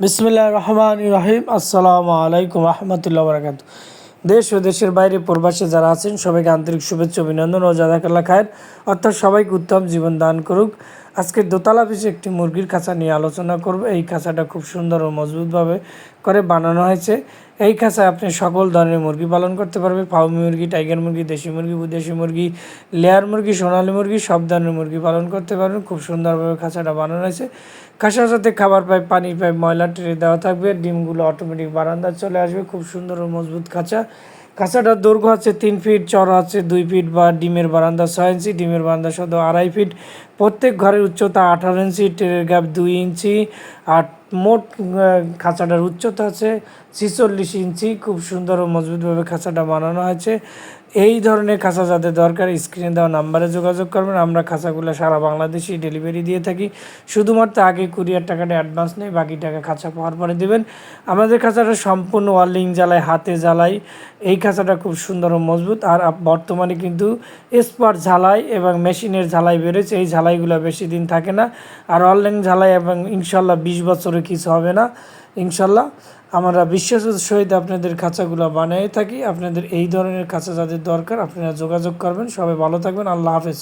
বিসমিল্লাহির রহমানির রহিম। আসসালামু আলাইকুম রহমতুল্লাহ বরকাত। দেশ ও দেশের বাইরে প্রবাসে যারা আছেন সবাইকে আন্তরিক শুভেচ্ছা অভিনন্দন ও জাযাকাল্লাহ খায়ের, অর্থাৎ সবাইকে উত্তম জীবন দান করুক। আজকের দোতলা অফিসে একটি মুরগির খাঁচা নিয়ে আলোচনা করব। এই খাঁচাটা খুব সুন্দর ও মজবুতভাবে করে বানানো হয়েছে। এই খাঁচায় আপনি সকল ধরনের মুরগি পালন করতে পারবেন। ফার্মি মুরগি, টাইগার মুরগি, দেশি মুরগি, বিদেশি মুরগি, লেয়ার মুরগি, সোনালী মুরগি, সব ধরনের মুরগি পালন করতে পারবেন। খুব সুন্দরভাবে খাঁচাটা বানানো হয়েছে। খাঁচার সাথে খাবার পাইপ, পানির পাইপ, ময়লা ট্রে দেওয়া থাকবে। ডিমগুলো অটোমেটিক বারান্দায় চলে আসবে। খুব সুন্দর ও মজবুত খাঁচা। খাঁচাটার দৈর্ঘ্য আছে 3 ফিট, চড়া আছে 2 ফিট বা ডিমের বারান্দা 6 ইঞ্চি, ডিমের বারান্দা সহ 2.5 ফিট। প্রত্যেক ঘরের উচ্চতা 18 ইঞ্চি, টেরের গ্যাপ 2 ইঞ্চি। আর মোট খাঁচাটার উচ্চতা আছে 46 ইঞ্চি। খুব সুন্দর ও মজবুতভাবে খাঁচাটা বানানো হয়েছে। এই ধরনের খাঁচা যাদের দরকার স্ক্রিনে দেওয়া নাম্বারে যোগাযোগ করবেন। আমরা খাঁচাগুলো সারা বাংলাদেশেই ডেলিভারি দিয়ে থাকি। শুধুমাত্র আগে কুরিয়ার টাকাটা অ্যাডভান্স নেই, বাকি টাকা খাঁচা পাওয়ার পরে দেবেন। আমাদের খাঁচাটা সম্পূর্ণ ওয়ার্লিং জ্বালাই, হাতে জ্বালাই। এই খাঁচাটা খুব সুন্দর ও মজবুত। আর বর্তমানে কিন্তু স্পট ঝালাই এবং মেশিনের ঝালাই বেরোচ্ছে। এই ঝালাইগুলো বেশি দিন থাকে না। আর ওয়ার্লিং ঝালাই এবং ইনশাল্লাহ 20 বছরে কিছু হবে না ইনশাল্লাহ। আমরা বিশ্বাসের সহিত আপনাদের খাঁচাগুলো বানিয়ে থাকি। আপনাদের এই ধরনের খাঁচা যাদের দরকার আপনারা যোগাযোগ করবেন। সবাই ভালো থাকবেন। আল্লাহ হাফেজ।